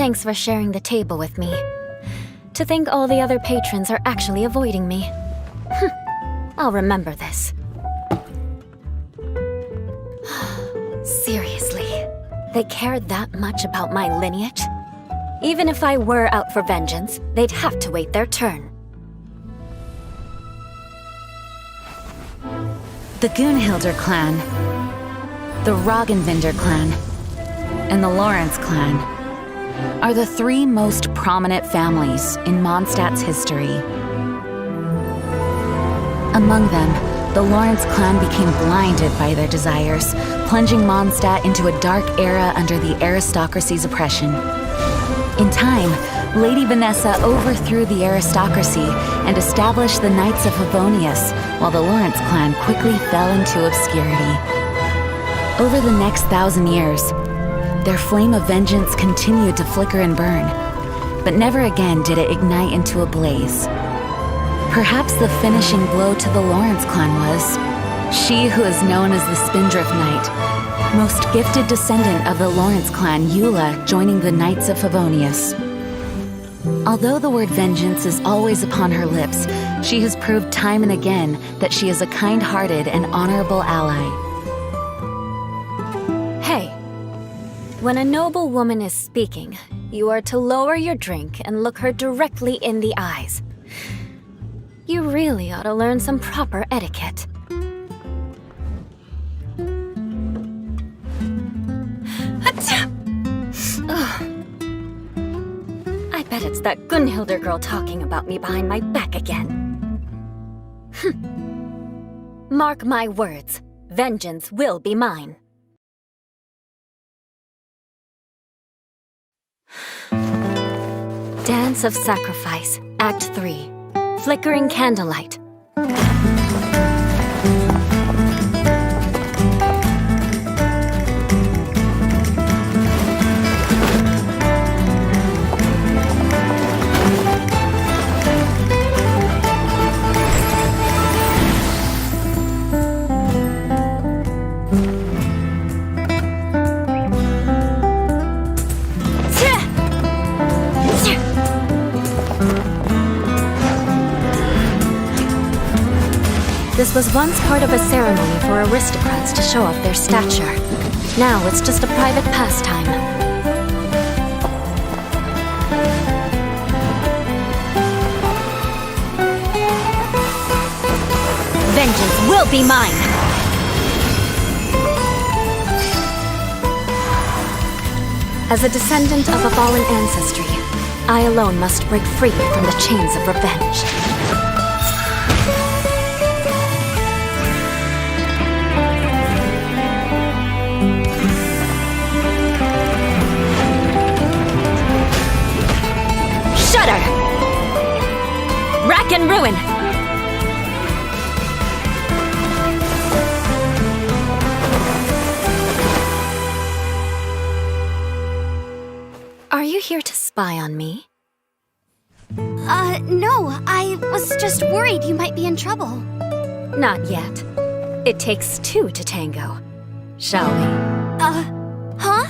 Thanks for sharing the table with me. To think all the other patrons are actually avoiding me. I'll remember this. Seriously, they cared that much about my lineage? Even if I were out for vengeance, they'd have to wait their turn. The Gunhildr clan, the Roggenvinder clan, and the Lawrence clan are the three most prominent families in Mondstadt's history. Among them, the Lawrence clan became blinded by their desires, plunging Mondstadt into a dark era under the aristocracy's oppression. In time, Lady Vanessa overthrew the aristocracy and established the Knights of Favonius, while the Lawrence clan quickly fell into obscurity. Over the next 1,000 years, their flame of vengeance continued to flicker and burn, but never again did it ignite into a blaze. Perhaps the finishing blow to the Lawrence clan was she who is known as the Spindrift Knight, most gifted descendant of the Lawrence clan, Eula, joining the Knights of Favonius. Although the word vengeance is always upon her lips, she has proved time and again that she is a kind-hearted and honorable ally. Hey, when a noble woman is speaking, you are to lower your drink and look her directly in the eyes. You really ought to learn some proper etiquette. I bet it's that Gunhildr girl talking about me behind my back again. Mark my words, vengeance will be mine. Dance of Sacrifice, Act 3. Flickering Candlelight. This was once part of a ceremony for aristocrats to show off their stature. Now it's just a private pastime. Vengeance will be mine! As a descendant of a fallen ancestry, I alone must break free from the chains of revenge. Rack and ruin! Are you here to spy on me? No. I was just worried you might be in trouble. Not yet. It takes two to tango. Shall we? Huh?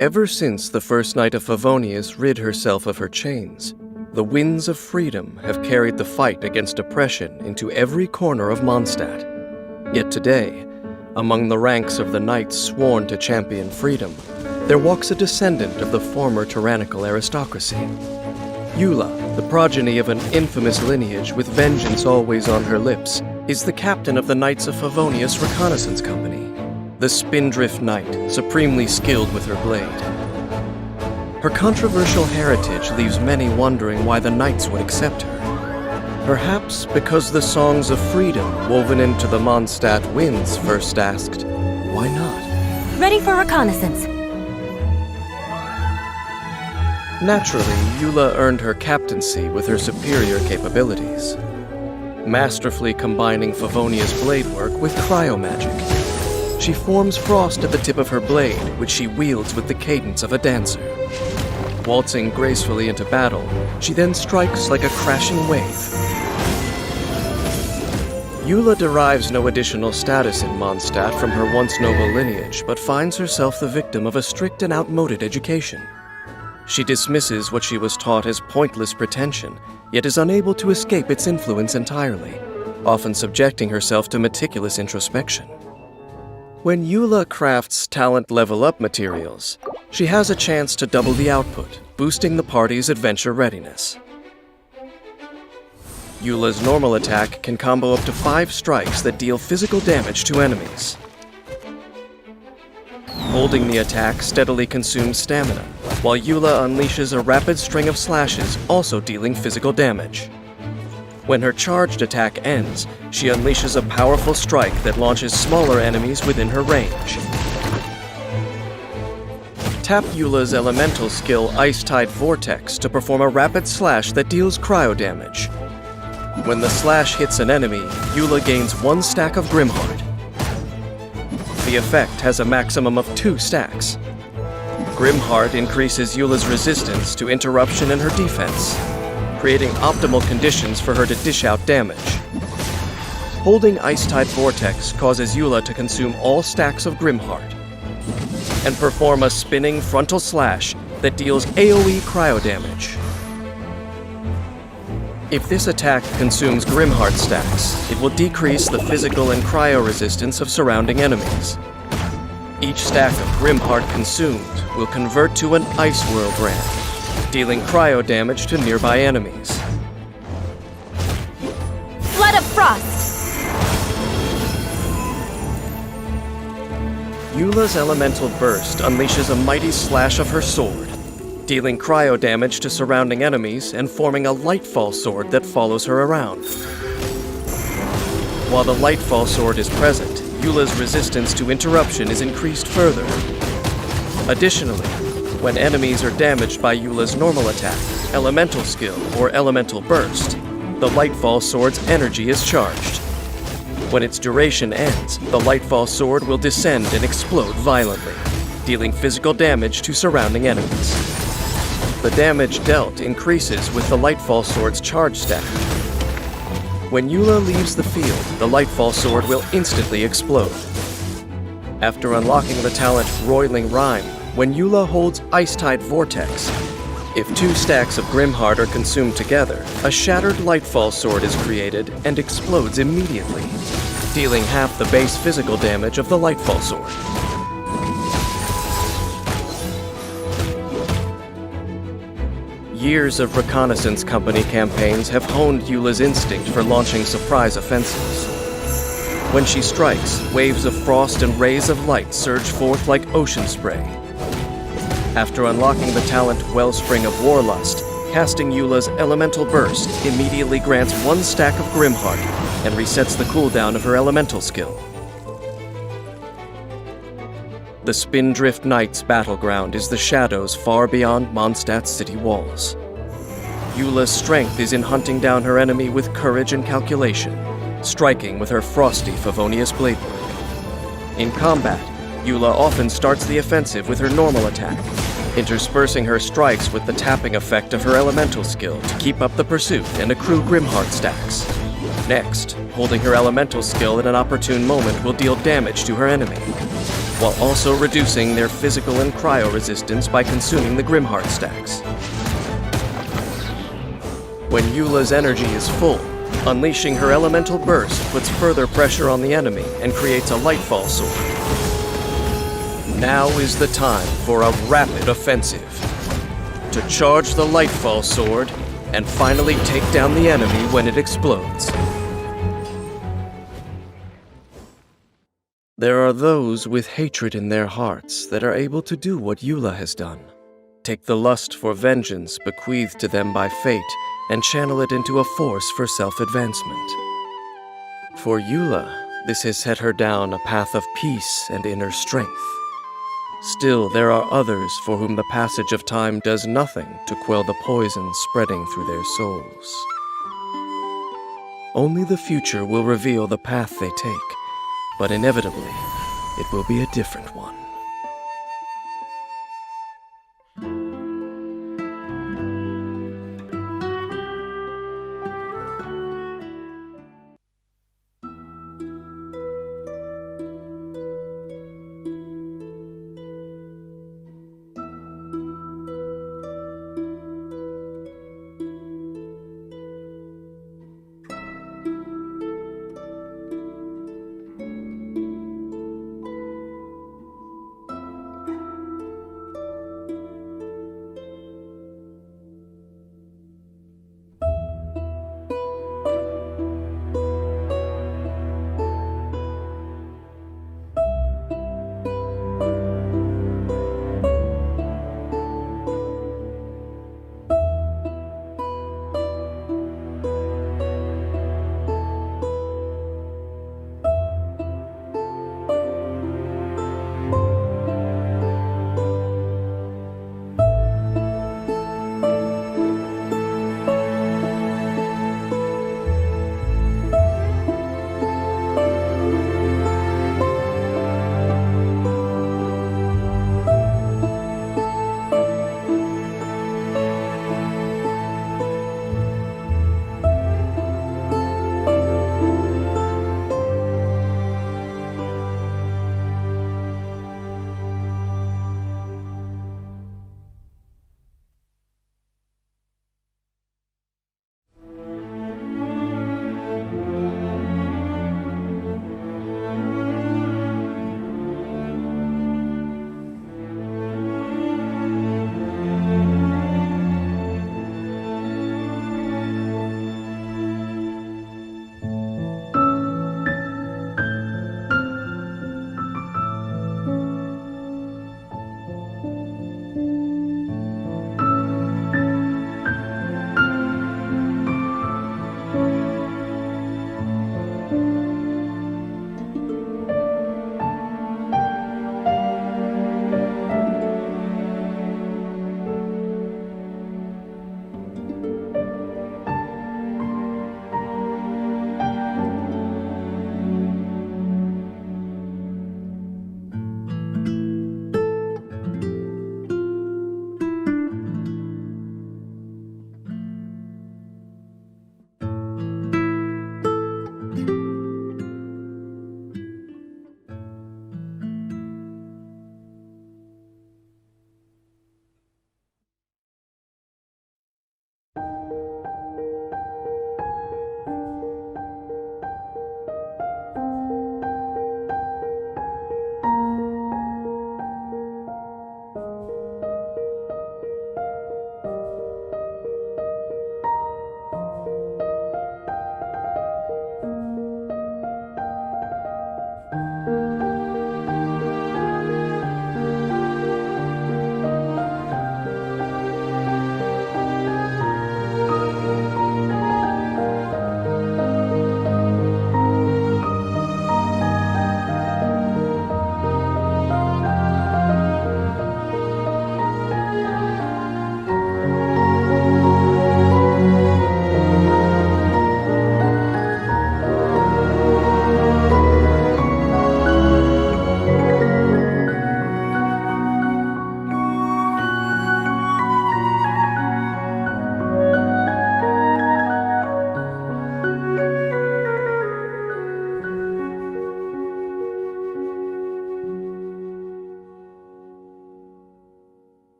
Ever since the first Knight of Favonius rid herself of her chains, the winds of freedom have carried the fight against oppression into every corner of Mondstadt. Yet today, among the ranks of the knights sworn to champion freedom, there walks a descendant of the former tyrannical aristocracy. Eula, the progeny of an infamous lineage with vengeance always on her lips, is the captain of the Knights of Favonius Reconnaissance Company. The Spindrift Knight, supremely skilled with her blade. Her controversial heritage leaves many wondering why the Knights would accept her. Perhaps because the songs of freedom woven into the Mondstadt winds first asked, why not? Ready for reconnaissance. Naturally, Eula earned her captaincy with her superior capabilities, masterfully combining Favonius blade work with cryo magic. She forms frost at the tip of her blade, which she wields with the cadence of a dancer. Waltzing gracefully into battle, she then strikes like a crashing wave. Eula derives no additional status in Mondstadt from her once noble lineage, but finds herself the victim of a strict and outmoded education. She dismisses what she was taught as pointless pretension, yet is unable to escape its influence entirely, often subjecting herself to meticulous introspection. When Eula crafts talent level-up materials, she has a chance to double the output, boosting the party's adventure readiness. Eula's normal attack can combo up to 5 strikes that deal physical damage to enemies. Holding the attack steadily consumes stamina, while Eula unleashes a rapid string of slashes, also dealing physical damage. When her charged attack ends, she unleashes a powerful strike that launches smaller enemies within her range. Tap Eula's elemental skill Ice-Tide Vortex to perform a rapid slash that deals cryo damage. When the slash hits an enemy, Eula gains 1 stack of Grimheart. The effect has a maximum of 2 stacks. Grimheart increases Eula's resistance to interruption in her defense, creating optimal conditions for her to dish out damage. Holding Ice-Tide Vortex causes Eula to consume all stacks of Grimheart and perform a spinning frontal slash that deals AoE cryo damage. If this attack consumes Grimheart stacks, it will decrease the physical and cryo resistance of surrounding enemies. Each stack of Grimheart consumed will convert to an Ice Whirlbrand, dealing cryo damage to nearby enemies. Flood of Frost! Eula's elemental burst unleashes a mighty slash of her sword, dealing cryo damage to surrounding enemies and forming a Lightfall sword that follows her around. While the Lightfall sword is present, Eula's resistance to interruption is increased further. Additionally, when enemies are damaged by Eula's normal attack, elemental skill, or elemental burst, the Lightfall sword's energy is charged. When its duration ends, the Lightfall sword will descend and explode violently, dealing physical damage to surrounding enemies. The damage dealt increases with the Lightfall sword's charge stack. When Eula leaves the field, the Lightfall sword will instantly explode. After unlocking the talent Roiling Rime, when Eula holds Ice-Tide Vortex, if 2 stacks of Grimheart are consumed together, a shattered Lightfall sword is created and explodes immediately, dealing half the base physical damage of the Lightfall sword. Years of reconnaissance company campaigns have honed Eula's instinct for launching surprise offensives. When she strikes, waves of frost and rays of light surge forth like ocean spray. After unlocking the talent Wellspring of Warlust, casting Eula's elemental burst immediately grants 1 stack of Grimheart and resets the cooldown of her elemental skill. The Spindrift Knight's battleground is the shadows far beyond Mondstadt's city walls. Eula's strength is in hunting down her enemy with courage and calculation, striking with her frosty Favonius blade work. In combat, Eula often starts the offensive with her normal attack, interspersing her strikes with the tapping effect of her elemental skill to keep up the pursuit and accrue Grimheart stacks. Next, holding her elemental skill at an opportune moment will deal damage to her enemy, while also reducing their physical and cryo resistance by consuming the Grimheart stacks. When Eula's energy is full, unleashing her elemental burst puts further pressure on the enemy and creates a Lightfall sword. Now is the time for a rapid offensive. To charge the Lightfall sword and finally take down the enemy when it explodes. There are those with hatred in their hearts that are able to do what Eula has done. Take the lust for vengeance bequeathed to them by fate and channel it into a force for self-advancement. For Eula, this has set her down a path of peace and inner strength. Still, there are others for whom the passage of time does nothing to quell the poison spreading through their souls. Only the future will reveal the path they take, but inevitably, it will be a different one.